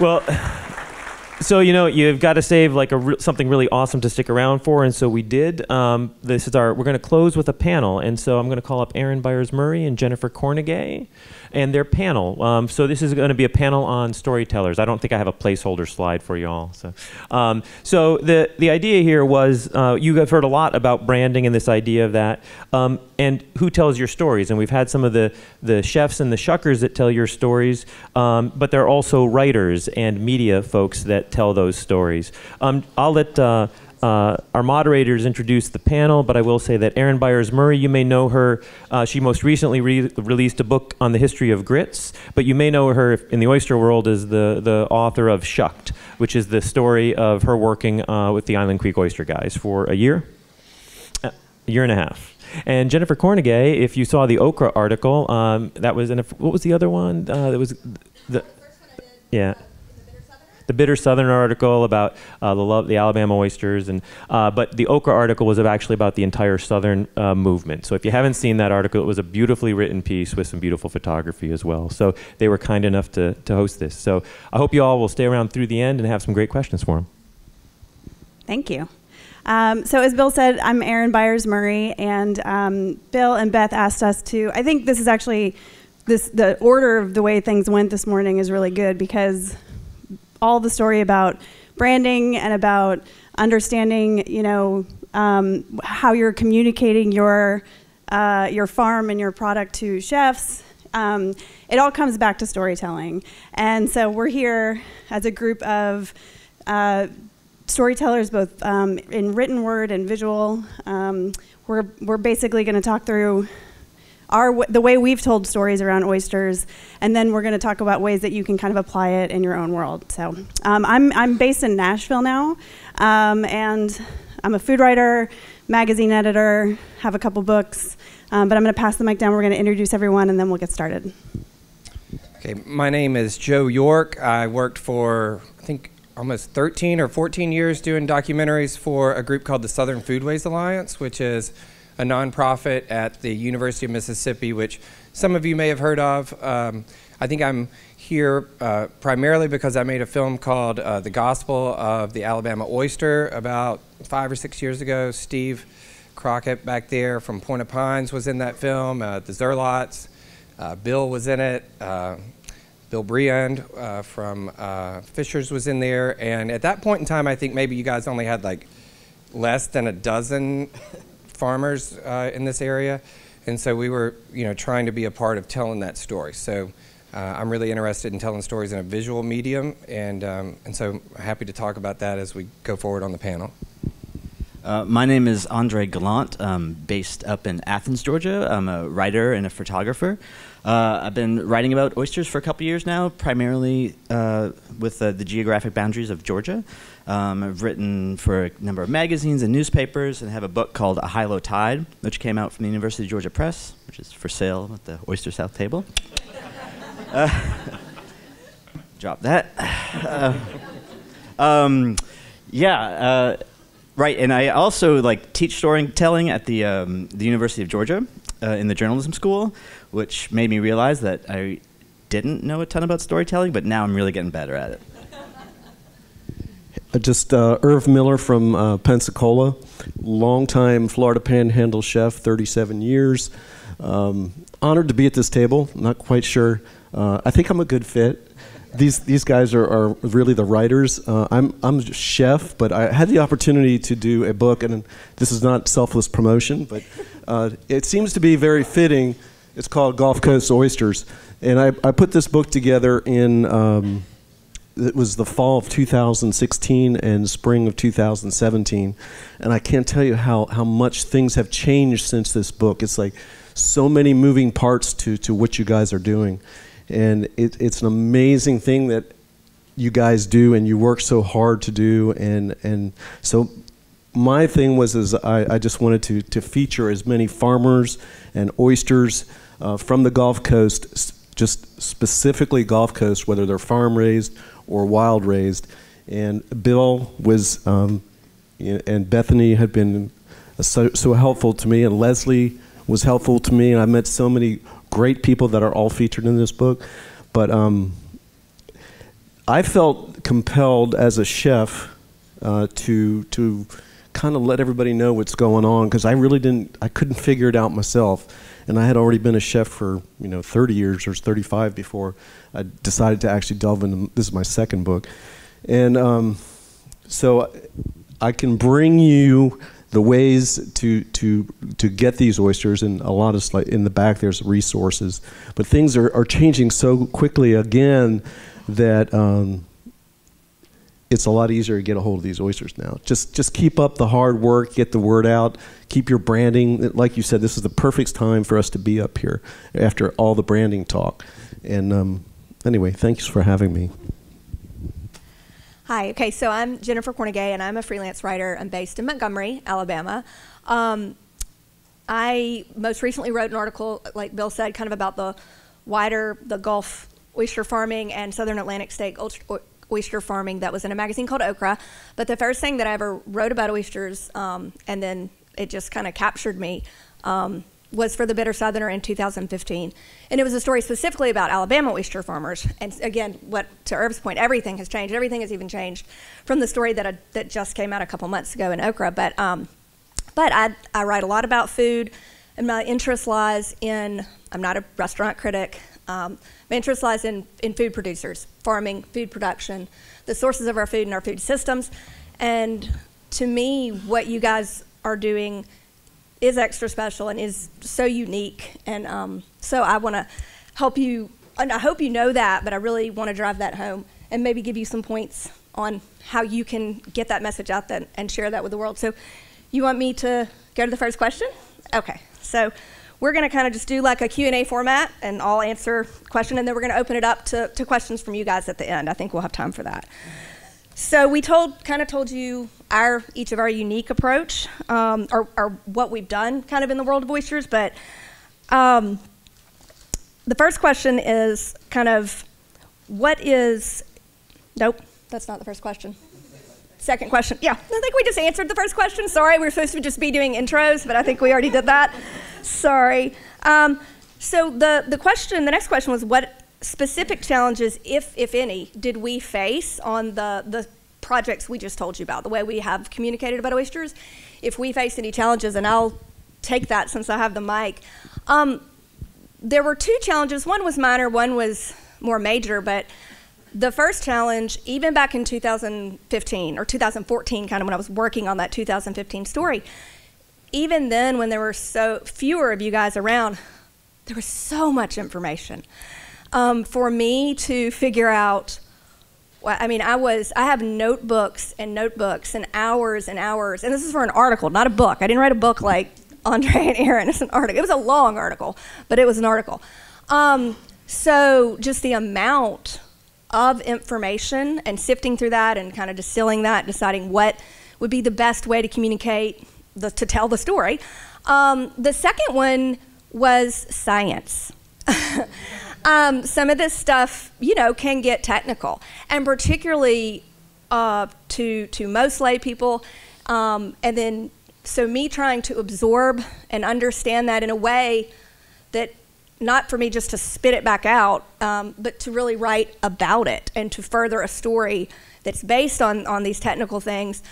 Well, so you've got to save like something really awesome to stick around for, and so we did. This is we're going to close with a panel, and so I'm going to call up Erin Byers-Murray and Jennifer Cornegay and their panel. So this is going to be a panel on storytellers. I don't think I have a placeholder slide for you all. So the idea here was you have heard a lot about branding and this idea of that, and who tells your stories. And we've had some of the chefs and the shuckers that tell your stories, but there are also writers and media folks that tell those stories. I'll let our moderators introduce the panel, but I will say that Erin Byers-Murray, you may know her. She most recently released a book on the history of grits, but you may know her in the oyster world as the author of Shucked, which is the story of her working with the Island Creek Oyster guys for a year and a half. And Jennifer Cornegay, if you saw the Okra article, that was what was the other one? That was the Bitter Southern article about the Alabama oysters, but the Okra article was actually about the entire Southern movement. So if you haven't seen that article, it was a beautifully written piece with some beautiful photography as well. So they were kind enough to host this. So I hope you all will stay around through the end and have some great questions for them. Thank you. So as Bill said, I'm Erin Byers-Murray, and Bill and Beth asked us to, I think this is actually, the order of the way things went this morning is really good, because all the story about branding and about understanding, how you're communicating your farm and your product to chefs, it all comes back to storytelling. And so we're here as a group of storytellers, both in written word and visual. We're basically going to talk through the way we've told stories around oysters, and then we're going to talk about ways that you can kind of apply it in your own world. So I'm based in Nashville now, and I'm a food writer, magazine editor, have a couple books, but I'm going to pass the mic down. We're going to introduce everyone, and then we'll get started. Okay, my name is Joe York. I worked for, I think, almost 13 or 14 years doing documentaries for a group called the Southern Foodways Alliance, which is a nonprofit at the University of Mississippi, which some of you may have heard of. I think I'm here primarily because I made a film called The Gospel of the Alabama Oyster about 5 or 6 years ago. Steve Crockett back there from Point of Pines was in that film, the Zerlots. Bill was in it. Bill Briand from Fishers was in there. And at that point in time, I think maybe you guys only had like less than a dozen farmers in this area, and so we were, trying to be a part of telling that story. So I'm really interested in telling stories in a visual medium, and so happy to talk about that as we go forward on the panel. My name is Gallant. I'm based up in Athens, Georgia. I'm a writer and a photographer. I've been writing about oysters for a couple years now, primarily with the geographic boundaries of Georgia. I've written for a number of magazines and newspapers, and have a book called A High Low Tide, which came out from the University of Georgia Press, which is for sale at the Oyster South table. Drop that. Right, and I also teach storytelling at the University of Georgia in the journalism school, which made me realize that I didn't know a ton about storytelling, but now I'm really getting better at it. Just Irv Miller from Pensacola, longtime Florida Panhandle chef, 37 years. Honored to be at this table. Not quite sure. I think I'm a good fit. These guys are really the writers. I'm a chef, but I had the opportunity to do a book, and this is not selfless promotion, but it seems to be very fitting. It's called Gulf Coast Oysters, and I put this book together in it was the fall of 2016 and spring of 2017, and I can't tell you how much things have changed since this book. It's like so many moving parts to what you guys are doing. And it's an amazing thing that you guys do, and you work so hard to do. And so my thing was I just wanted to feature as many farmers and oysters from the Gulf Coast, just specifically Gulf Coast, whether they're farm raised or wild raised. And Bill was and Bethany had been so helpful to me, and Leslie was helpful to me, and I met so many great people that are all featured in this book. But I felt compelled as a chef to kind of let everybody know what's going on, because I couldn't figure it out myself. And I had already been a chef for 30 years or 35 before I decided to actually delve into, this is my second book. And so I can bring you the ways to get these oysters, and a lot of, in the back there's resources. But things are changing so quickly again that it's a lot easier to get a hold of these oysters now. Just keep up the hard work, get the word out, keep your branding. Like you said, this is the perfect time for us to be up here after all the branding talk. And anyway, thanks for having me. Hi, okay, so I'm Jennifer Cornegay, and I'm a freelance writer. I'm based in Montgomery, Alabama. I most recently wrote an article, like Bill said, kind of about the Gulf oyster farming and Southern Atlantic State oyster farming that was in a magazine called Okra. But the first thing that I ever wrote about oysters, and then it just kind of captured me, was for the Bitter Southerner in 2015. And it was a story specifically about Alabama oyster farmers. And again, to Herb's point, everything has changed. Everything has even changed from the story that just came out a couple months ago in Okra. But I write a lot about food, and my interest lies in, I'm not a restaurant critic, my interest lies in food producers, farming, food production, the sources of our food and our food systems. And to me, what you guys are doing is extra special and is so unique. And so I want to help you, and I hope you know that, but I really want to drive that home and maybe give you some points on how you can get that message out there and share that with the world. So you want me to go to the first question? Okay, so we're going to kind of just do like a Q&A format, and I'll answer a question, and then we're going to open it up to questions from you guys at the end. I think we'll have time for that. So we kind of told you each of our unique approach, or what we've done kind of in the world of oysters, but the first question is kind of nope, that's not the first question. Second question, yeah, I think we just answered the first question. Sorry, we were supposed to just be doing intros, but I think we already did that. Sorry. So the next question was, what specific challenges, if any, did we face on the projects we just told you about, the way we have communicated about oysters? If we faced any challenges, and I'll take that since I have the mic. There were two challenges. One was minor, one was more major, but the first challenge, even back in 2015 or 2014, kind of when I was working on that 2015 story, even then when there were so fewer of you guys around, there was so much information. For me to figure out, I have notebooks and hours and hours, and this is for an article, not a book. I didn't write a book like Andre and Aaron. It's an article. It was a long article, but it was an article. So just the amount of information and sifting through that and kind of distilling that, deciding what would be the best way to communicate, to tell the story. The second one was science. Some of this stuff, can get technical, and particularly to most lay people. And then, so me trying to absorb and understand that in a way that, not for me just to spit it back out, but to really write about it and to further a story that's based on these technical things,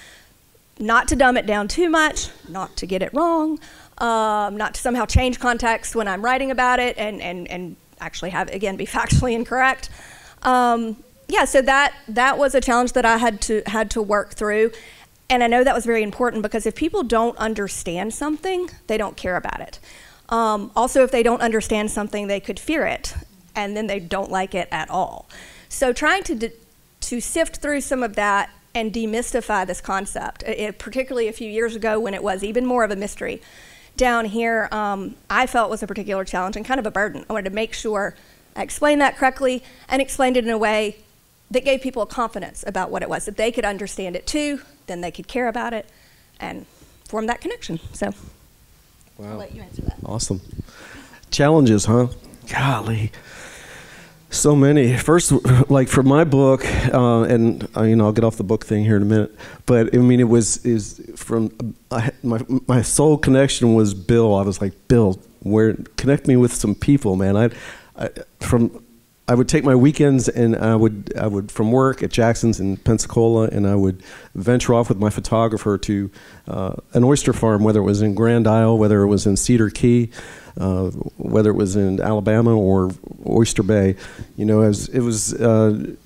not to dumb it down too much, not to get it wrong, not to somehow change context when I'm writing about it and actually have, again, be factually incorrect. So that was a challenge that I had to work through. And I know that was very important, because if people don't understand something, they don't care about it. Also, if they don't understand something, they could fear it, and then they don't like it at all. So trying to sift through some of that and demystify this concept, particularly a few years ago when it was even more of a mystery down here, I felt was a particular challenge and kind of a burden. I wanted to make sure I explained that correctly and explained it in a way that gave people a confidence about what it was, that they could understand it too, then they could care about it and form that connection. So wow. I'll let you answer that. Awesome. Challenges, huh? Golly. So many. First, like for my book, and I'll get off the book thing here in a minute. But my sole connection was Bill. I was like, Bill, connect me with some people, man. I would take my weekends, and I would from work at Jackson's in Pensacola, and I would venture off with my photographer to an oyster farm, whether it was in Grand Isle, whether it was in Cedar Key, whether it was in Alabama or Oyster Bay. You know, it was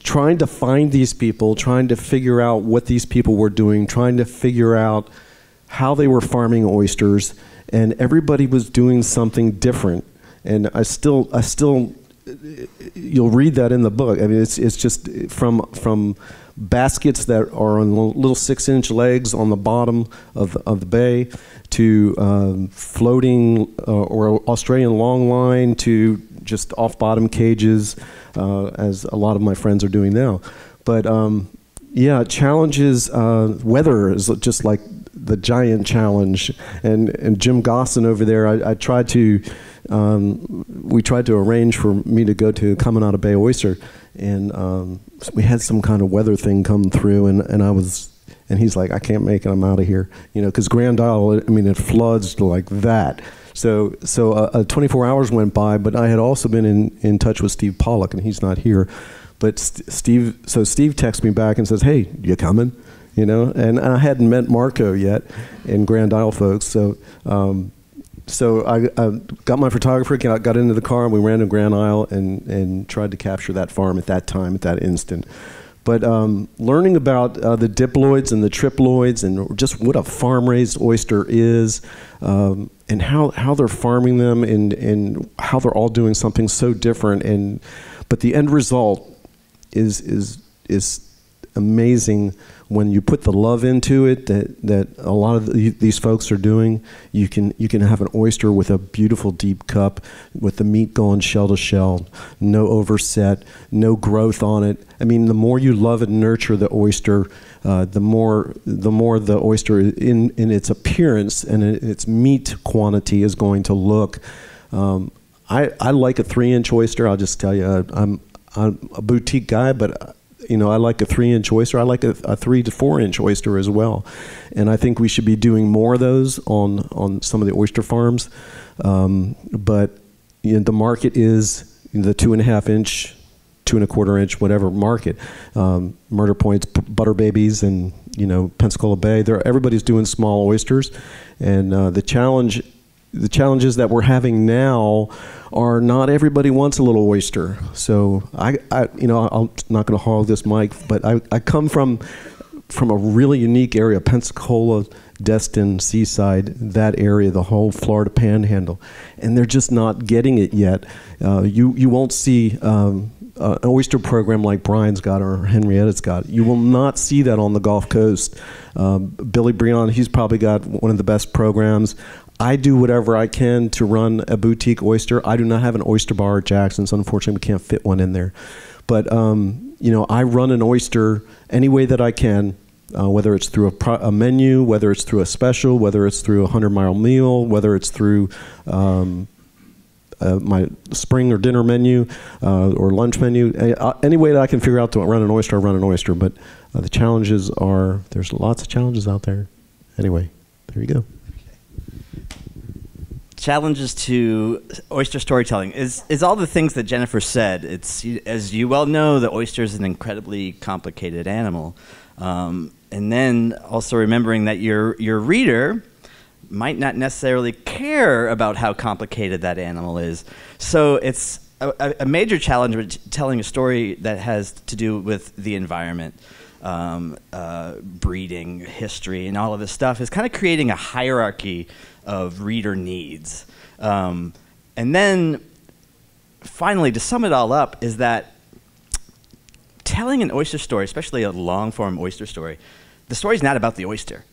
trying to find these people, trying to figure out what these people were doing, trying to figure out how they were farming oysters, and everybody was doing something different. And I still, you'll read that in the book. I mean, it's just from baskets that are on little 6-inch legs on the bottom of the bay, to floating or Australian longline, to just off-bottom cages, as a lot of my friends are doing now. But yeah, challenges. Weather is just like the giant challenge, and Jim Gosson over there. I tried to. We tried to arrange for me to go to Caminada Bay Oyster, and we had some kind of weather thing come through, and he's like, I can't make it, I'm out of here, you know, because Grand Isle, I mean, it floods like that. So 24 hours went by, but I had also been in touch with Steve Pollock, and he's not here. But Steve texts me back and says, hey, you coming? You know, and I hadn't met Marco yet in Grand Isle folks, so I got my photographer, got into the car, and we ran to Grand Isle and tried to capture that farm at that time, at that instant. But learning about the diploids and the triploids, and just what a farm-raised oyster is, and how they're farming them, and how they're all doing something so different, but the end result is amazing. When you put the love into it that a lot of these folks are doing, you can have an oyster with a beautiful deep cup, with the meat going shell to shell, no overset, no growth on it. I mean, the more you love and nurture the oyster, the more the oyster in its appearance and its meat quantity is going to look. I like a 3-inch oyster. I'll just tell you, I'm a boutique guy, but you know, I like a 3-inch oyster. I like a 3 to 4-inch oyster as well, and I think we should be doing more of those on some of the oyster farms. But you know, the market is the 2.5-inch, 2.25-inch, whatever market. Murder Point's Butter Babies, and you know, Pensacola Bay. Everybody's doing small oysters, and the challenges that we're having now are not everybody wants a little oyster. So I'm not going to hog this mic, but I come from a really unique area, Pensacola, Destin, Seaside, that area, the whole Florida Panhandle, and they're just not getting it yet. You won't see an oyster program like Brian's got or Henrietta's got. You will not see that on the Gulf Coast. Billy Breon, he's probably got one of the best programs. I do whatever I can to run a boutique oyster. I do not have an oyster bar at Jackson's. Unfortunately, we can't fit one in there. But you know, I run an oyster any way that I can, whether it's through a menu, whether it's through a special, whether it's through a 100-mile meal, whether it's through my spring or dinner menu or lunch menu. Any way that I can figure out to run an oyster, I run an oyster. But the challenges are, there's lots of challenges out there. Anyway, there you go. Challenges to oyster storytelling is all the things that Jennifer said. It's, as you well know, the oyster is an incredibly complicated animal, and then also remembering that your reader might not necessarily care about how complicated that animal is. So it's a major challenge with telling a story that has to do with the environment, breeding, history, and all of this stuff is kind of creating a hierarchy of reader needs. And then finally, to sum it all up, is that telling an oyster story, especially a long-form oyster story, the story's not about the oyster,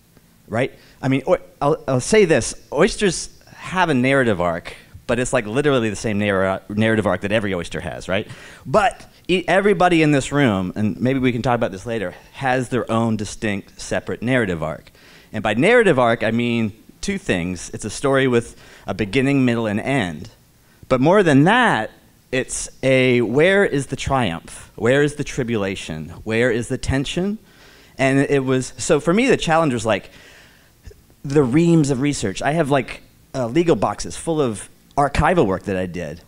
right? I mean, I'll say this, oysters have a narrative arc, but it's like literally the same narrative arc that every oyster has, right? But everybody in this room, and maybe we can talk about this later, has their own distinct, separate narrative arc. And by narrative arc, I mean two things. It's a story with a beginning, middle, and end. But more than that, it's where is the triumph? Where is the tribulation? Where is the tension? And it was, so for me, the challenge was like the reams of research. I have like legal boxes full of archival work that I did.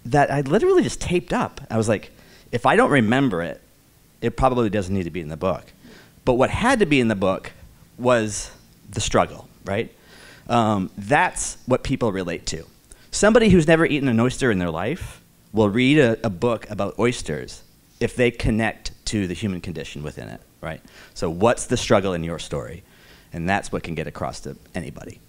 that I literally just taped up. I was like, if I don't remember it, it probably doesn't need to be in the book. But what had to be in the book was the struggle, right? That's what people relate to. Somebody who's never eaten an oyster in their life will read a book about oysters if they connect to the human condition within it, right? So what's the struggle in your story? And that's what can get across to anybody.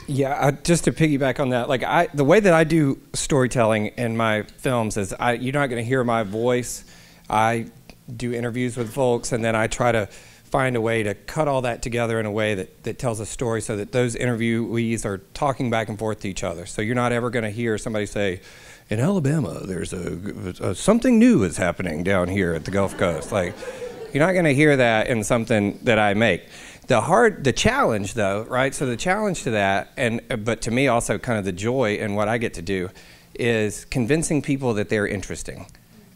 Yeah, just to piggyback on that, like the way that I do storytelling in my films is you're not going to hear my voice. I do interviews with folks, and then I try to find a way to cut all that together in a way that tells a story so that those interviewees are talking back and forth to each other. So you're not ever going to hear somebody say, in Alabama, there's something new is happening down here at the Gulf Coast. Like, you're not going to hear that in something that I make. The challenge, though, right? So the challenge to that, but to me also kind of the joy in what I get to do, is convincing people that they're interesting.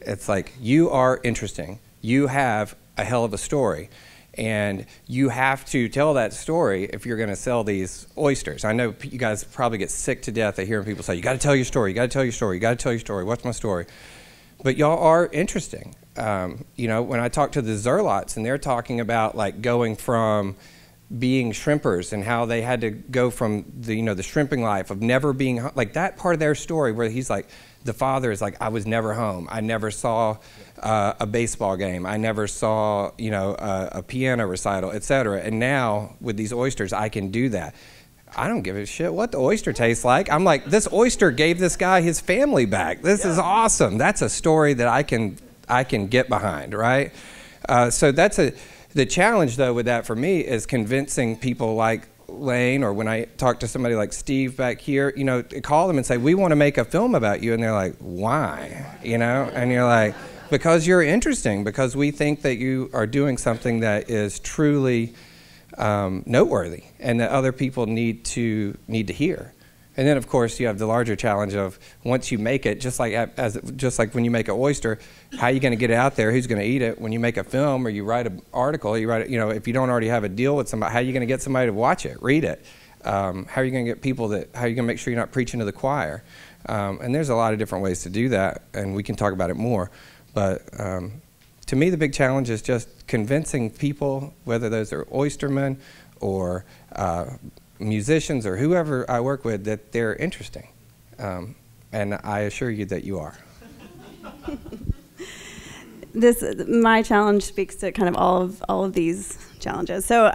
It's like, you are interesting. You have a hell of a story. And you have to tell that story if you're going to sell these oysters. I know you guys probably get sick to death of hearing people say, you got to tell your story, you got to tell your story, you got to tell your story, what's my story? But y'all are interesting. When I talk to the Zerlots and they're talking about like going from being shrimpers and how they had to go from the shrimping life of never being home, like that part of their story where he's like, the father is like, I was never home. I never saw a baseball game. I never saw, a piano recital, etc. And now with these oysters, I can do that. I don't give a shit what the oyster tastes like. I'm like, this oyster gave this guy his family back. This is awesome. That's a story that I can get behind, right? So the challenge though with that for me is convincing people like Lane, or when I talk to somebody like Steve back here, call them and say, we want to make a film about you. And they're like, why? And you're like, because you're interesting, because we think that you are doing something that is truly noteworthy and that other people need to hear. And then, of course, you have the larger challenge of once you make it, just like when you make an oyster, how are you going to get it out there? Who's going to eat it? When you make a film or you write an article, if you don't already have a deal with somebody, how are you going to get somebody to watch it, read it? How are you going to get people how are you going to make sure you're not preaching to the choir? And there's a lot of different ways to do that, and we can talk about it more. But to me, the big challenge is just convincing people, whether those are oystermen or musicians or whoever I work with, that they're interesting. And I assure you that you are. My challenge speaks to kind of all of these challenges. So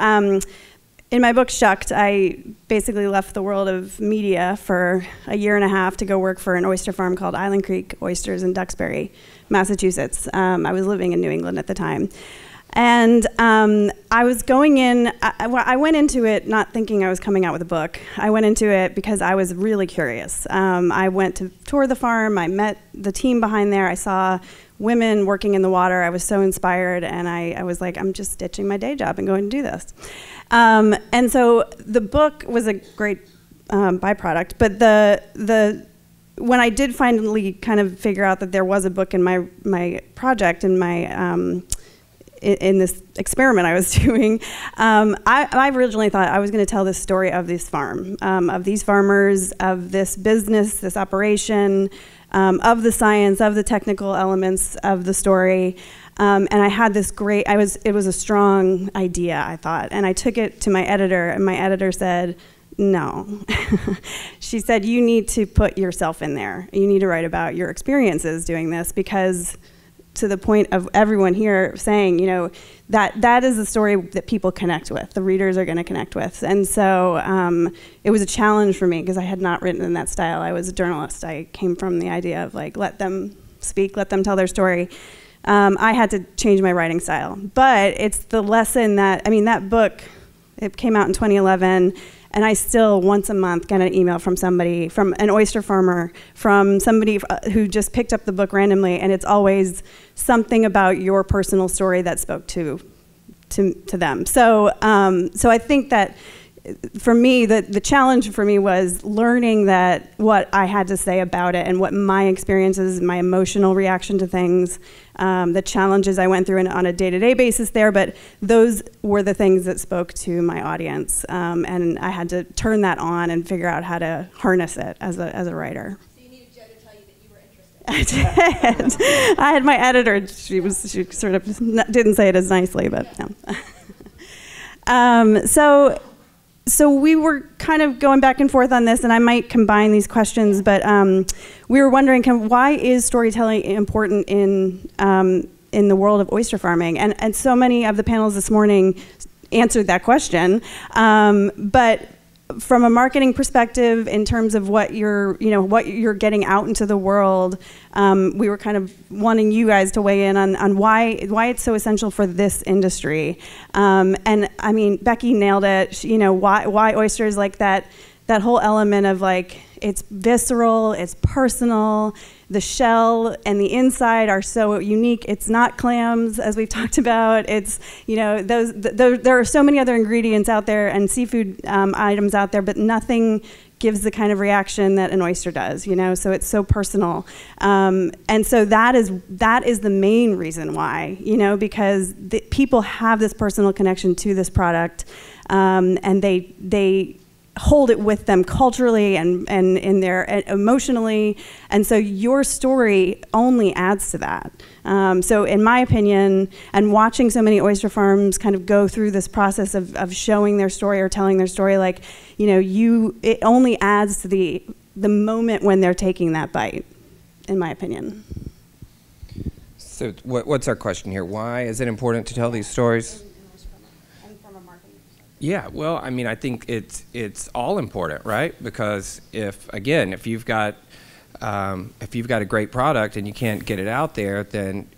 in my book, Shucked, I basically left the world of media for a year and a half to go work for an oyster farm called Island Creek Oysters in Duxbury, Massachusetts. I was living in New England at the time. And I was going in, I went into it not thinking I was coming out with a book. I went into it because I was really curious. I went to tour the farm, I met the team behind there, I saw women working in the water, I was so inspired, and I was like, I'm just ditching my day job and going to do this. And so the book was a great byproduct, but when I did finally kind of figure out that there was a book in my project, in my in this experiment I was doing, I originally thought I was going to tell this story of this farm, of these farmers, of this business, this operation, of the science, of the technical elements of the story. And I had this it was a strong idea, I thought. And I took it to my editor, and my editor said, no. She said, you need to put yourself in there. You need to write about your experiences doing this, because to the point of everyone here saying, that is the story that people connect with, the readers are going to connect with. And so it was a challenge for me because I had not written in that style. I was a journalist. I came from the idea of like, let them speak, let them tell their story. I had to change my writing style. But it's the lesson that book, it came out in 2011, and I still once a month get an email from somebody, from an oyster farmer, from somebody who just picked up the book randomly, and it's always something about your personal story that spoke to them. So I think that for me, the challenge for me was learning that what I had to say about it and what my experiences, my emotional reaction to things, the challenges I went through on a day-to-day basis there, but those were the things that spoke to my audience, and I had to turn that on and figure out how to harness it as a writer. So you I did. I had my editor. She sort of didn't say it as nicely, but no. So we were kind of going back and forth on this, and I might combine these questions, but we were wondering, why is storytelling important in the world of oyster farming? And so many of the panels this morning answered that question, but from a marketing perspective, in terms of what you're getting out into the world, we were kind of wanting you guys to weigh in on why it's so essential for this industry. And I mean, Becky nailed it. Why oysters, like that whole element of like, it's visceral, it's personal. The shell and the inside are so unique. It's not clams, as we've talked about. It's, there are so many other ingredients out there and seafood items out there, but nothing gives the kind of reaction that an oyster does, so it's so personal. And so that is the main reason why, because people have this personal connection to this product, and they hold it with them culturally and in their emotionally, and so your story only adds to that. So in my opinion, and watching so many oyster farms kind of go through this process of showing their story or telling their story, like, it only adds to the moment when they're taking that bite, in my opinion. So what's our question here? Why is it important to tell these stories? Yeah, well, I mean, I think it's all important, right? Because if you've got a great product and you can't get it out there, then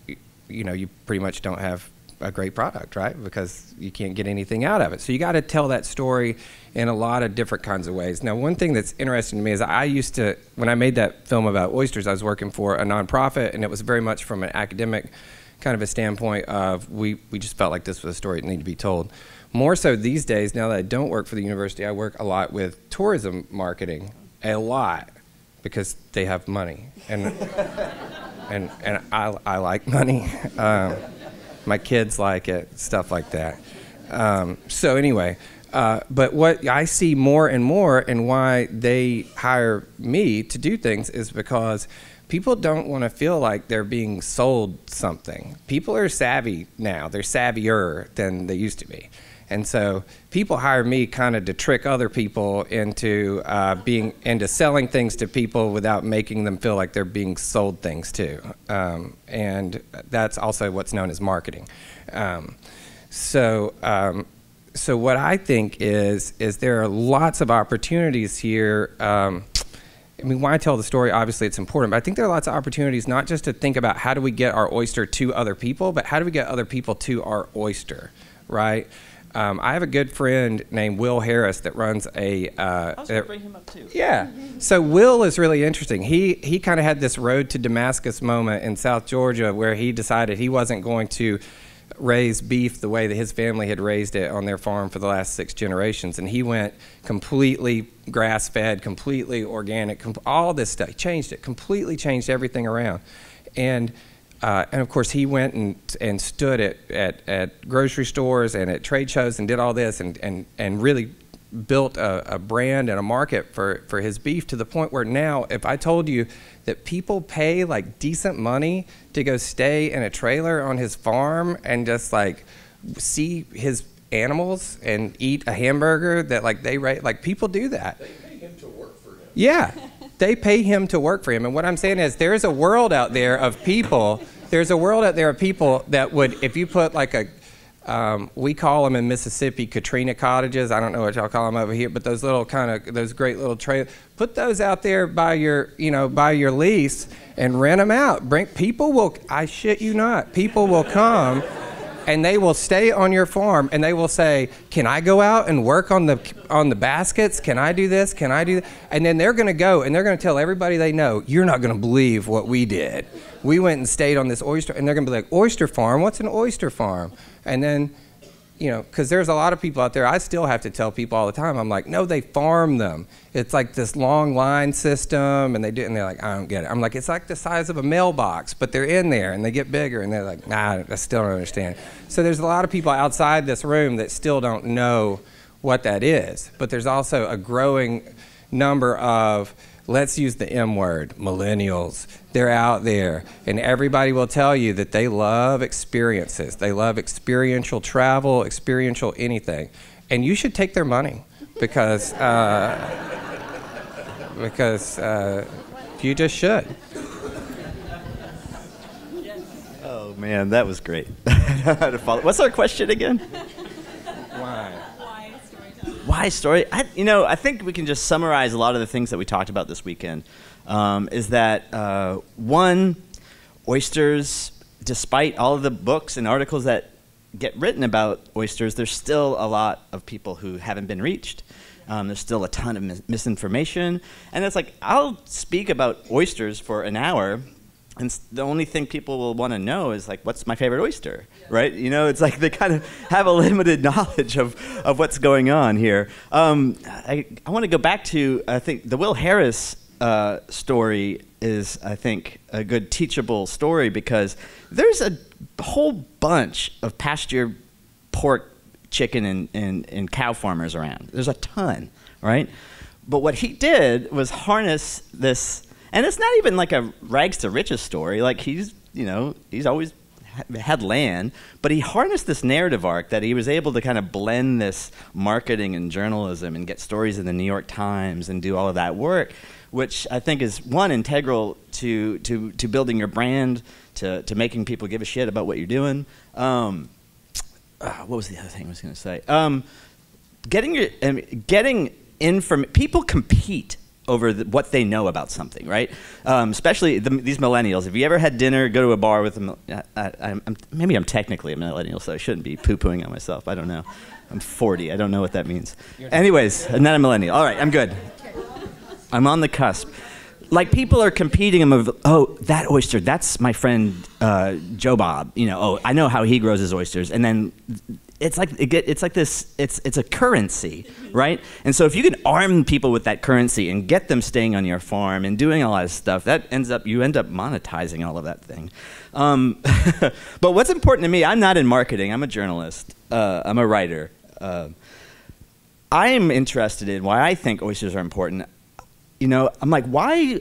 you pretty much don't have a great product, right? Because you can't get anything out of it. So you got to tell that story in a lot of different kinds of ways. Now, one thing that's interesting to me is when I made that film about oysters, I was working for a nonprofit, and it was very much from an academic kind of a standpoint of we just felt like this was a story that needed to be told. More so these days, now that I don't work for the university, I work a lot with tourism marketing, a lot, because they have money, and I like money. My kids like it, stuff like that. So anyway, but what I see more and more, and why they hire me to do things, is because people don't want to feel like they're being sold something. People are savvy now; they're savvier than they used to be. And so people hire me kind of to trick other people into selling things to people without making them feel like they're being sold things to. And that's also what's known as marketing. So what I think is there are lots of opportunities here. I mean, why tell the story? Obviously, it's important, but I think there are lots of opportunities not just to think about how do we get our oyster to other people, but how do we get other people to our oyster, right? I have a good friend named Will Harris that runs I was going to bring him up too. Yeah. So Will is really interesting. He kind of had this road to Damascus moment in South Georgia where he decided he wasn't going to raise beef the way that his family had raised it on their farm for the last 6 generations. And he went completely grass-fed, completely organic, all this stuff. He changed it, completely changed everything around. And of course, he went and stood at grocery stores and at trade shows and did all this and really built a brand and a market for his beef, to the point where now, if I told you that people pay like decent money to go stay in a trailer on his farm and just like see his animals and eat a hamburger that like they rate, like people do that. They pay him to work for him. Yeah. They pay him to work for him. And what I'm saying is there's a world out there of people that would, if you put like we call them in Mississippi Katrina cottages. I don't know what y'all call them over here, but those little those great little trailers. Put those out there by your lease and rent them out. I shit you not, people will come and they will stay on your farm and they will say, can I go out and work on the baskets? Can I do this? Can I do that? And then they're going to go and they're going to tell everybody they know, you're not going to believe what we did. We went and stayed on this oyster, and they're going to be like, oyster farm? What's an oyster farm? And then, because there's a lot of people out there, I still have to tell people all the time, I'm like, no, they farm them. It's like this long line system, and they're like, I don't get it. I'm like, it's like the size of a mailbox, but they're in there, and they get bigger, and they're like, nah, I still don't understand. So there's a lot of people outside this room that still don't know what that is. But there's also a growing number of let's use the M word, millennials. They're out there, and everybody will tell you that they love experiences. They love experiential travel, experiential anything. And you should take their money because you just should. Oh man, that was great. What's our question again? Why? Why story? I think we can just summarize a lot of the things that we talked about this weekend. Is that one, oysters, despite all of the books and articles that get written about oysters, there's still a lot of people who haven't been reached. There's still a ton of misinformation. And it's like, I'll speak about oysters for an hour, and the only thing people will want to know is, like, what's my favorite oyster, right? It's like they kind of have a limited knowledge of what's going on here. I want to go back to, I think, the Will Harris story is, I think, a good teachable story because there's a whole bunch of pasture pork, chicken, and cow farmers around. There's a ton, right? But what he did was harness this, and it's not even like a rags to riches story. Like he's always had land, but he harnessed this narrative arc that he was able to kind of blend this marketing and journalism and get stories in the New York Times and do all of that work, which I think is, one, integral to building your brand, to making people give a shit about what you're doing. What was the other thing I was going to say? People compete over what they know about something, right? Especially these millennials. If you ever had dinner, go to a bar with them. Maybe I'm technically a millennial, so I shouldn't be poo-pooing on myself. I don't know. I'm 40. I don't know what that means. Anyways, I'm not a millennial. All right, I'm good. I'm on the cusp. Like, people are competing. That oyster, that's my friend Joe Bob. I know how he grows his oysters. And then it's like this. It's a currency, right? And so if you can arm people with that currency and get them staying on your farm and doing a lot of stuff, you end up monetizing all of that thing. But what's important to me? I'm not in marketing. I'm a journalist. I'm a writer. I'm interested in why I think oysters are important. I'm like, why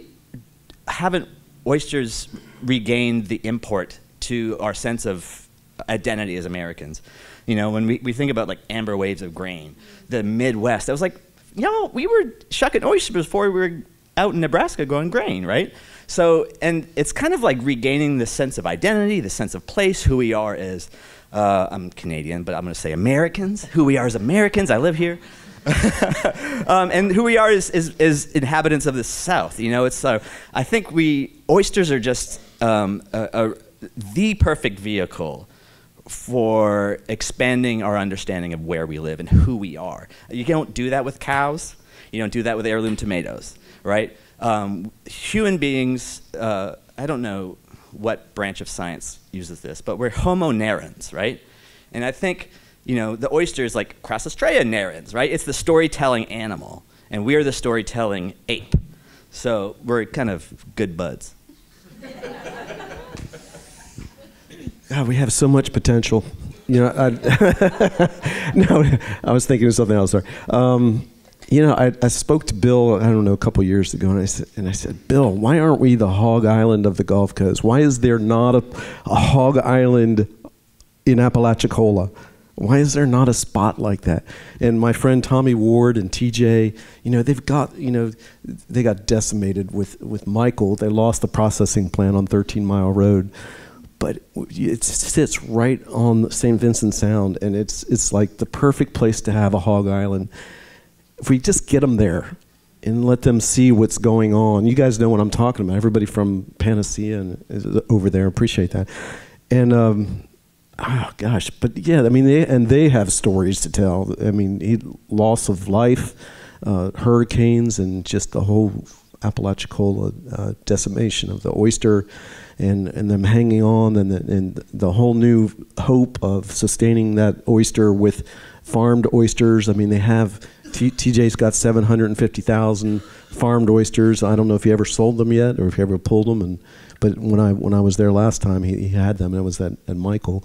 haven't oysters regained the import to our sense of identity as Americans? When we think about, like, amber waves of grain, the Midwest, I was like, we were shucking oysters before we were out in Nebraska growing grain, right? So, and it's kind of like regaining the sense of identity, the sense of place, who we are as, I'm Canadian, but I'm going to say Americans, who we are as Americans. I live here. And who we are is inhabitants of the South. I think oysters are just the perfect vehicle for expanding our understanding of where we live and who we are. You don't do that with cows. You don't do that with heirloom tomatoes, right? Human beings, I don't know what branch of science uses this, but we're homo narrans, right? And I think, the oyster is like Crassostrea narrans, right? It's the storytelling animal, and we're the storytelling ape. So we're kind of good buds. God, we have so much potential. No, I was thinking of something else. Sorry. I spoke to Bill, I don't know, a couple years ago, and I said, Bill, why aren't we the hog island of the Gulf Coast? Why is there not a hog island in Apalachicola? Why is there not a spot like that? And my friend Tommy Ward and TJ, they got decimated with Michael. They lost the processing plant on 13 Mile Road. But it sits right on St. Vincent Sound, and it's like the perfect place to have a hog island. If we just get them there and let them see what's going on. You guys know what I'm talking about. Everybody from Panacea is over there. Appreciate that. And but yeah, I mean, they have stories to tell. I mean, loss of life, hurricanes, and just the whole Apalachicola decimation of the oyster, and them hanging on, and the whole new hope of sustaining that oyster with farmed oysters. I mean, they have TJ's got 750,000 farmed oysters. I don't know if he ever sold them yet or if he ever pulled them. But when I was there last time, he had them, and it was at Michael.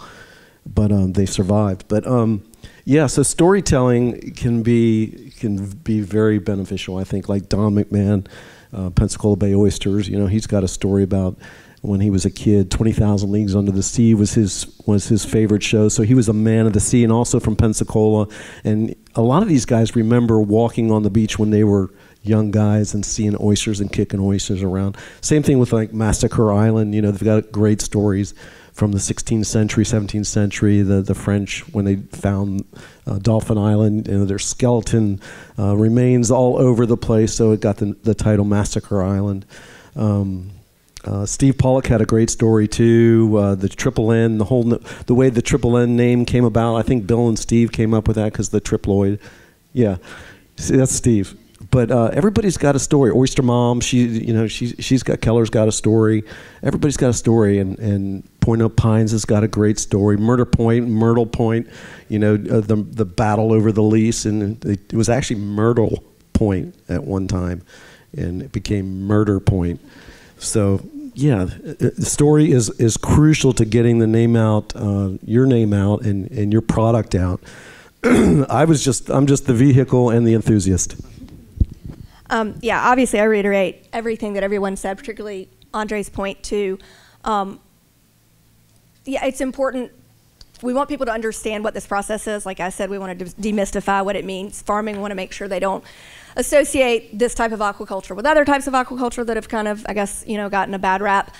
But they survived. But so storytelling can be very beneficial. I think, like Don McMahon Pensacola Bay Oysters. He's got a story about when he was a kid, 20,000 Leagues Under the Sea was his favorite show. So he was a man of the sea, and also from Pensacola. And a lot of these guys remember walking on the beach when they were young guys and seeing oysters and kicking oysters around. Same thing with like Massacre Island. They've got great stories from the 16th century, 17th century. The French, when they found Dolphin Island, their skeleton remains all over the place. So it got the title Massacre Island. Steve Pollock had a great story too. The Triple N, the way the Triple N name came about. I think Bill and Steve came up with that because the triploid. Yeah, see, that's Steve. But everybody's got a story. Oyster Mom, Keller's got a story. Everybody's got a story, and Point of Pines has got a great story. Myrtle Point, the battle over the lease, and it was actually Myrtle Point at one time, and it became Murder Point. So yeah, the story is crucial to getting the name out, your name out, and your product out. I'm just the vehicle and the enthusiast. Yeah, obviously I reiterate everything that everyone said, particularly Andre's point too. Yeah, it's important. We want people to understand what this process is. Like I said, we want to demystify what it means. Farming, we want to make sure they don't associate this type of aquaculture with other types of aquaculture that have kind of, I guess, gotten a bad rap.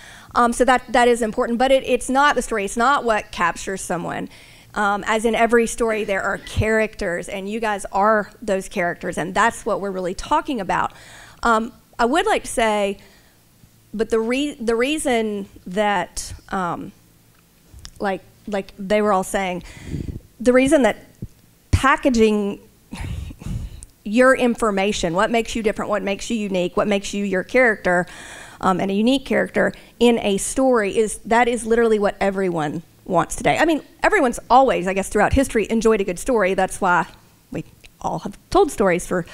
So that is important, but it's not the story. It's not what captures someone. As in every story, there are characters, and you guys are those characters, and that's what we're really talking about. I would like to say, but the reason that, like they were all saying, the reason that packaging your information, what makes you different, what makes you unique, what makes you your character, and a unique character in a story is literally what everyone wants today. I mean, everyone's always, I guess, throughout history enjoyed a good story. That's why we all have told stories for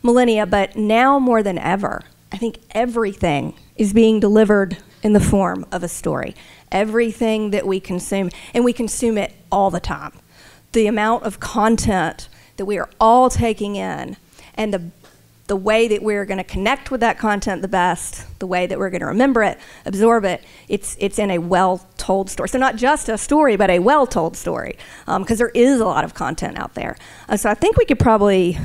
millennia. But now more than ever, I think everything is being delivered in the form of a story. Everything that we consume, and we consume it all the time. The amount of content that we are all taking in, and the way that we're going to connect with that content the best, the way that we're going to remember it, absorb it, it's in a well-told story. So not just a story, but a well-told story, because there is a lot of content out there. So I think we could probably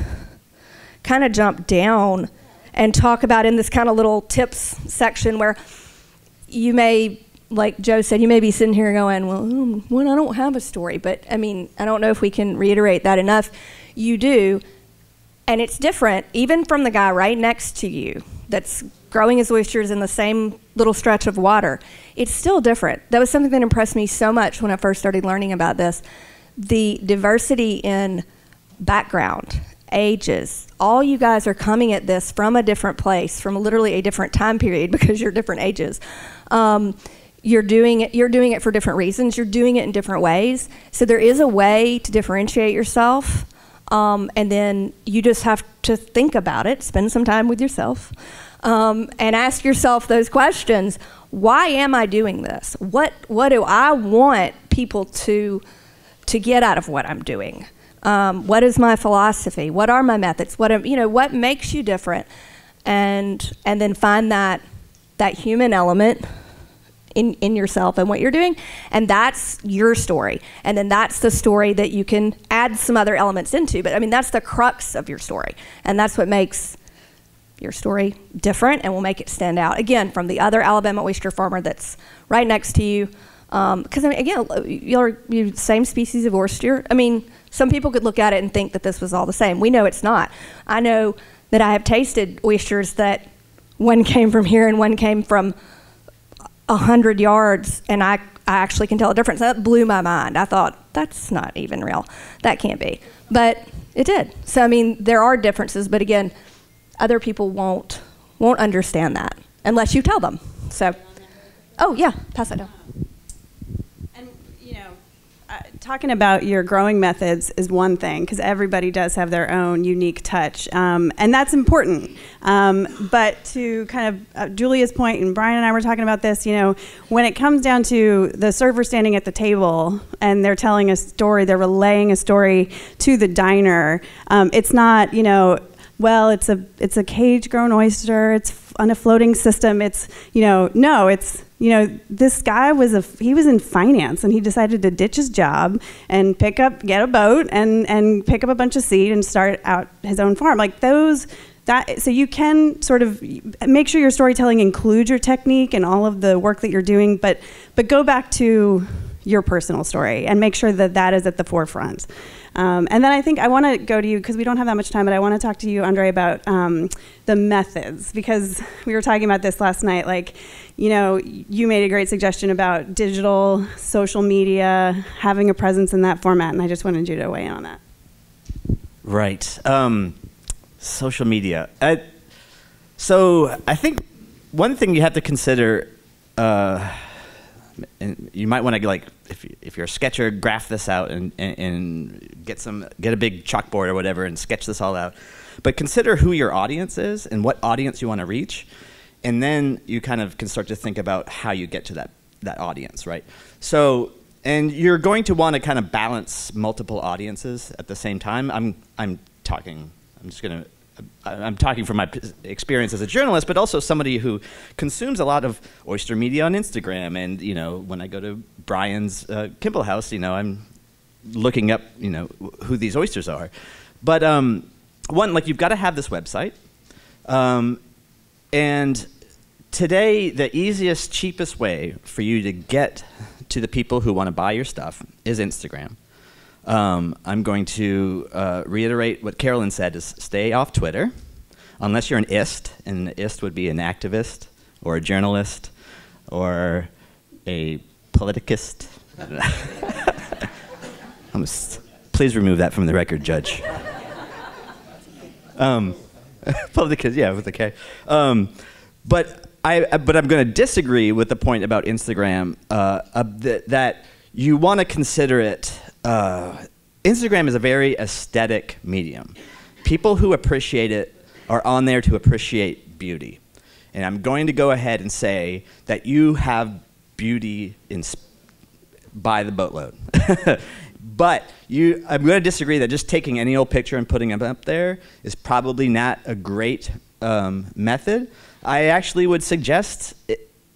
kind of jump down and talk about in this kind of little tips section where you may, like Joe said, you may be sitting here going, well, I don't have a story. But, I mean, I don't know if we can reiterate that enough. You do. And it's different, even from the guy right next to you that's growing his oysters in the same little stretch of water. It's still different. That was something that impressed me so much when I first started learning about this. The diversity in background, ages. All you guys are coming at this from a different place, from literally a different time period because you're different ages. You're doing it for different reasons. You're doing it in different ways. So there is a way to differentiate yourself. And then you just have to think about it, spend some time with yourself, and ask yourself those questions. Why am I doing this? What do I want people to get out of what I'm doing? What is my philosophy? What are my methods? What makes you different? And then find that human element in yourself and what you're doing, and that's your story. And then that's the story that you can add some other elements into. But I mean, that's the crux of your story, and that's what makes your story different and will make it stand out, again, from the other Alabama oyster farmer that's right next to you. Because I mean, again, you're same species of oyster. I mean, some people could look at it and think that this was all the same. We know it's not. I know that I have tasted oysters that one came from here and one came from 100 yards, and I actually can tell a difference. That blew my mind. I thought, that's not even real. That can't be. But it did. So, I mean, there are differences, but again, other people won't understand that unless you tell them. So, oh, yeah, pass it down. And, talking about your growing methods is one thing, because everybody does have their own unique touch, and that's important. But to kind of Julia's point, and Brian and I were talking about this, when it comes down to the server standing at the table and they're telling a story, they're relaying a story to the diner, it's not, well, it's a cage-grown oyster. It's on a floating system. It's, no, it's, this guy he was in finance, and he decided to ditch his job and get a boat and pick up a bunch of seed and start out his own farm. Like so you can sort of make sure your storytelling includes your technique and all of the work that you're doing, but go back to your personal story and make sure that is at the forefront. And then I think I want to go to you, because we don't have that much time, but I want to talk to you, Andre, about the methods, because we were talking about this last night. Like, you made a great suggestion about digital, social media, having a presence in that format, and I just wanted you to weigh in on that. Right. Social media. So I think one thing you have to consider, and you might want to, if you're a sketcher, graph this out and get a big chalkboard or whatever and sketch this all out. But consider who your audience is and what audience you want to reach, and then you kind of can start to think about how you get to that audience, right? So, and you're going to want to kind of balance multiple audiences at the same time. I'm talking from my experience as a journalist, but also somebody who consumes a lot of oyster media on Instagram. And, when I go to Brian's Kimball House, I'm looking up, who these oysters are. But you've got to have this website. And today, the easiest, cheapest way for you to get to the people who want to buy your stuff is Instagram. I'm going to reiterate what Carolyn said, is stay off Twitter, unless you're an IST, and an IST would be an activist or a journalist or a politicist. Please remove that from the record, Judge. Politicist, yeah, with a K. But I'm going to disagree with the point about Instagram, that you want to consider it. Instagram is a very aesthetic medium. People who appreciate it are on there to appreciate beauty. And I'm going to go ahead and say that you have beauty by the boatload. But I'm going to disagree that just taking any old picture and putting it up there is probably not a great method. I actually would suggest,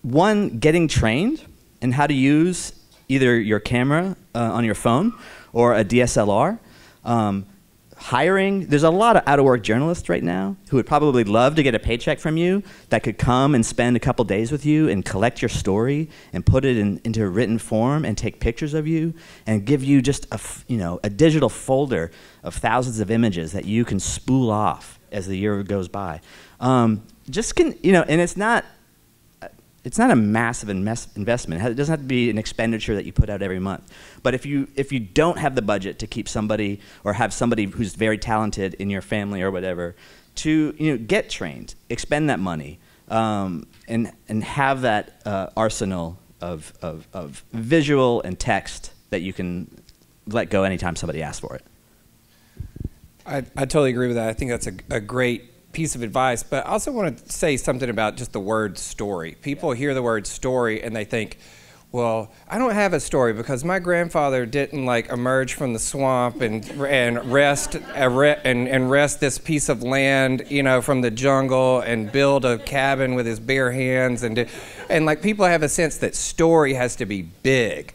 one, getting trained in how to use either your camera on your phone or a DSLR. There's a lot of out-of-work journalists right now who would probably love to get a paycheck from you that could come and spend a couple days with you and collect your story and put it into a written form and take pictures of you and give you just a digital folder of thousands of images that you can spool off as the year goes by. And it's not a massive investment. It doesn't have to be an expenditure that you put out every month. But if you don't have the budget to keep somebody or have somebody who's very talented in your family or whatever, to get trained, expend that money, and have that arsenal of visual and text that you can let go anytime somebody asks for it. I totally agree with that. I think that's a great piece of advice, but I also want to say something about just the word story. People hear the word story and they think, well, I don't have a story because my grandfather didn't emerge from the swamp and wrest this piece of land, from the jungle and build a cabin with his bare hands and people have a sense that story has to be big.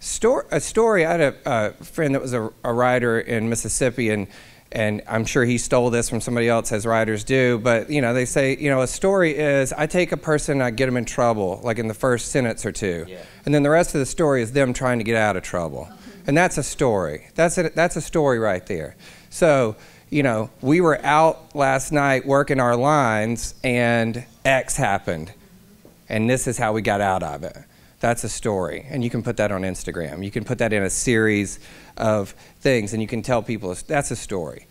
A story. I had a friend that was a writer in Mississippi, and I'm sure he stole this from somebody else, as writers do, but they say, a story is, I take a person, I get them in trouble, like in the first sentence or two, and then the rest of the story is them trying to get out of trouble, and that's a story. That's a story right there. So, we were out last night working our lines, and X happened, and this is how we got out of it. That's a story, and you can put that on Instagram. You can put that in a series of things, and you can tell people that's a story.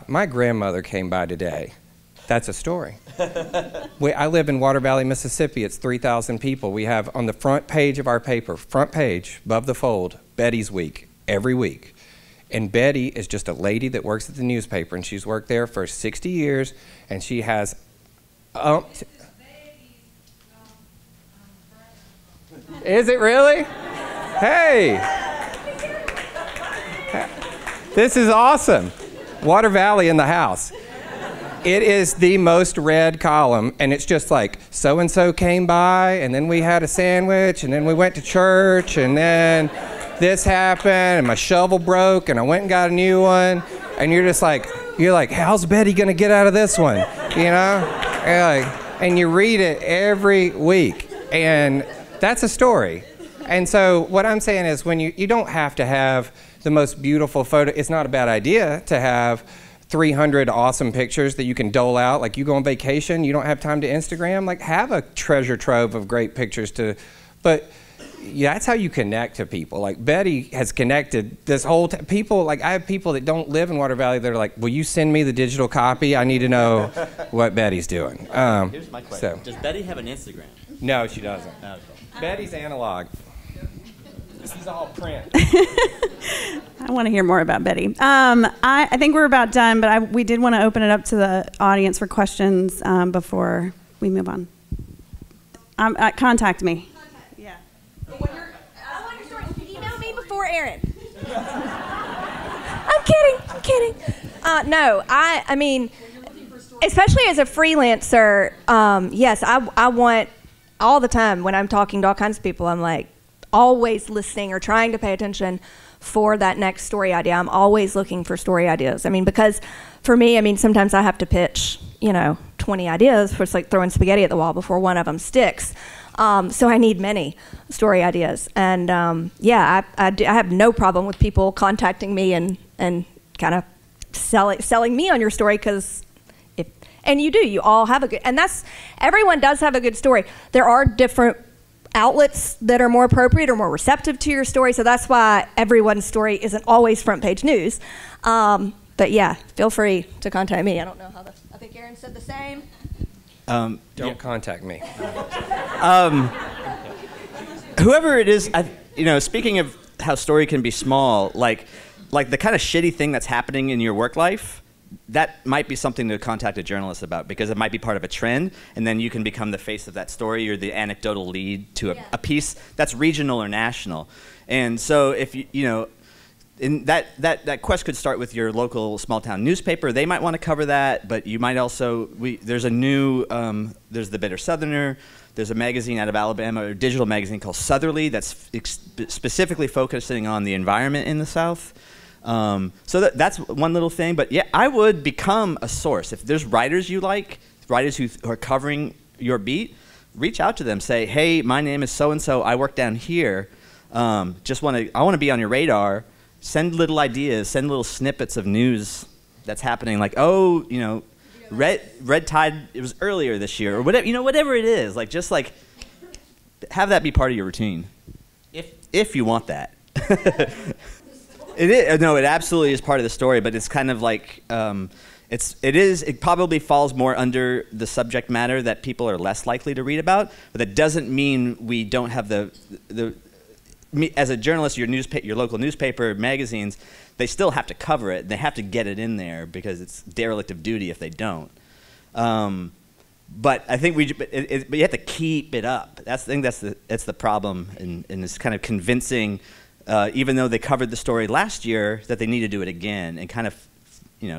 My grandmother came by today. That's a story. I live in Water Valley, Mississippi. It's 3,000 people. We have on the front page of our paper, front page, above the fold, Betty's Week, every week. And Betty is just a lady that works at the newspaper, and she's worked there for 60 years, and she has... Is it really? Hey! This is awesome. Water Valley in the house. It is the most read column, and it's just like, so-and-so came by, and then we had a sandwich, and then we went to church, and then this happened, and my shovel broke, and I went and got a new one, and you're like, how's Betty gonna get out of this one, you know? And you read it every week, and that's a story. And so what I'm saying is, when you don't have to have the most beautiful photo. It's not a bad idea to have 300 awesome pictures that you can dole out. Like, you go on vacation, you don't have time to Instagram, like, have a treasure trove of great pictures but yeah, that's how you connect to people. Like, Betty has connected this whole people. Like, I have people that don't live in Water Valley that are like, will you send me the digital copy? I need to know what Betty's doing. Here's my question. So. Does Betty have an Instagram? No, she doesn't. Okay. Betty's analog. This is all print. I want to hear more about Betty. I think we're about done, but we did want to open it up to the audience for questions before we move on. Contact me. Yeah. I want your story. Email me before Aaron. I'm kidding. No, I mean, especially as a freelancer, yes, I want all the time when I'm talking to all kinds of people, I'm like, always listening or trying to pay attention for that next story idea. I'm always looking for story ideas. I mean, because for me, I mean, sometimes I have to pitch, 20 ideas, for it's like throwing spaghetti at the wall before one of them sticks. So I need many story ideas. And I have no problem with people contacting me and kind of selling me on your story, because you all have a good, and everyone does have a good story. There are different outlets that are more appropriate or more receptive to your story, so that's why everyone's story isn't always front page news. But yeah, feel free to contact me. I don't know I think Aaron said the same. Don't contact me. Whoever it is, speaking of how story can be small, like the kind of shitty thing that's happening in your work life, that might be something to contact a journalist about, because it might be part of a trend, and then you can become the face of that story. You're the anecdotal lead to a piece that's regional or national. And so if in that quest could start with your local small town newspaper. They might want to cover that, but you might also, there's the Bitter Southerner. There's a magazine out of Alabama, a digital magazine called Southerly, that's specifically focusing on the environment in the South. So that's one little thing, but yeah, I would become a source. If there's writers you like, writers who are covering your beat, reach out to them. Say, hey, my name is so-and-so, I work down here. I want to be on your radar. Send little ideas, send little snippets of news that's happening, like, red tide, it was earlier this year, or whatever it is. Like, just like, have that be part of your routine, if you want that. It absolutely is part of the story, but it's kind of like, it probably falls more under the subject matter that people are less likely to read about, but that doesn't mean we don't have as a journalist, your local newspaper, magazines, they still have to cover it. They have to get it in there, because it's derelict of duty if they don't. But I think but you have to keep it up. That's the problem, and it's kind of convincing. Even though they covered the story last year, that they need to do it again, and kind of,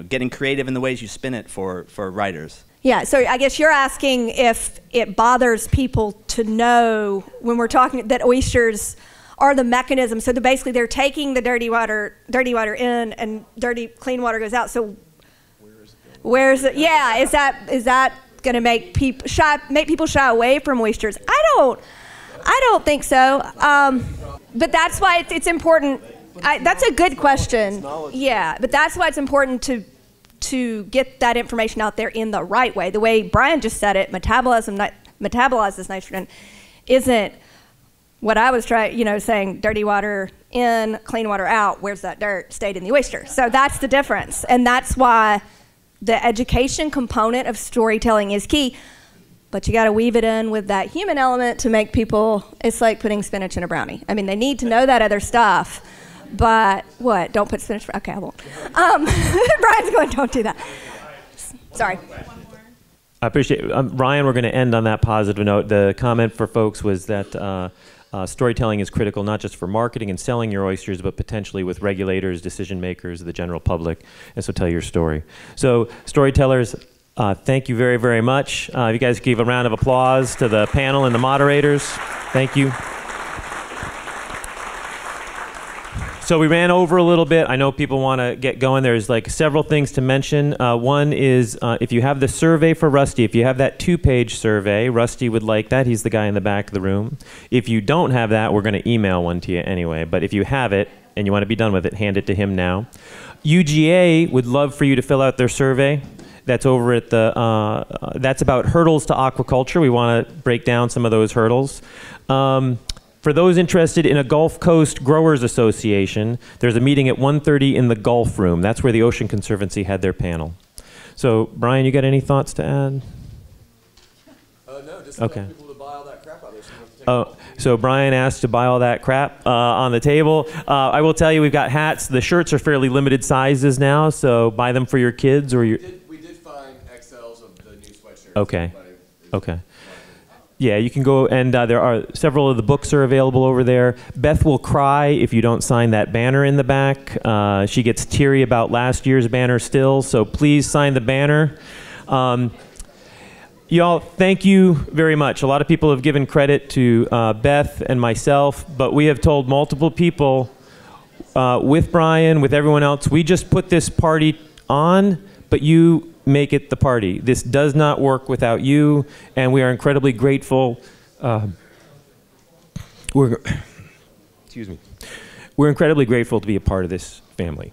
getting creative in the ways you spin it for writers. Yeah, so I guess you're asking if it bothers people to know, when we're talking, that oysters are the mechanism. So basically they're taking the dirty water in, and clean water goes out. So where's it? Yeah, is that going to make people shy away from oysters? I don't think so. But that's why it's important. That's a good question. Yeah, but that's why it's important to get that information out there in the right way. The way Brian just said it, metabolizes nitrogen, isn't what I was saying, dirty water in, clean water out. Where's that dirt? Stayed in the oyster. So that's the difference. And that's why the education component of storytelling is key. But you got to weave it in with that human element to make people, it's like putting spinach in a brownie. I mean, they need to know that other stuff. But what? Don't put spinach, okay, I won't. Brian's going, don't do that. Sorry. I appreciate it. Ryan, we're going to end on that positive note. The comment for folks was that storytelling is critical, not just for marketing and selling your oysters, but potentially with regulators, decision makers, the general public. And so tell your story. So storytellers, Thank you very, very much. You guys give a round of applause to the panel and the moderators. Thank you. So we ran over a little bit. I know people want to get going. There's like several things to mention. One is if you have the survey for Rusty, if you have that 2-page survey, Rusty would like that. He's the guy in the back of the room. If you don't have that, we're going to email one to you anyway. But if you have it and you want to be done with it, hand it to him now. UGA would love for you to fill out their survey. That's over at the, that's about hurdles to aquaculture. We want to break down some of those hurdles. For those interested in a Gulf Coast Growers Association, there's a meeting at 1:30 in the Gulf Room. That's where the Ocean Conservancy had their panel. So, Brian, you got any thoughts to add? No, just okay. people to buy all that crap out there. Oh, so Brian asked to buy all that crap on the table. I will tell you, we've got hats. The shirts are fairly limited sizes now, so buy them for your kids or your... We did find XLs of the new sweatshirts. Okay. Okay. Yeah, you can go, and there are several of the books are available over there. Beth will cry if you don't sign that banner in the back. She gets teary about last year's banner still, so please sign the banner. Y'all, thank you very much. A lot of people have given credit to Beth and myself, but we have told multiple people with Brian, with everyone else, we just put this party on, but you make it the party. This does not work without you, and we are incredibly grateful. Excuse me. We're incredibly grateful to be a part of this family.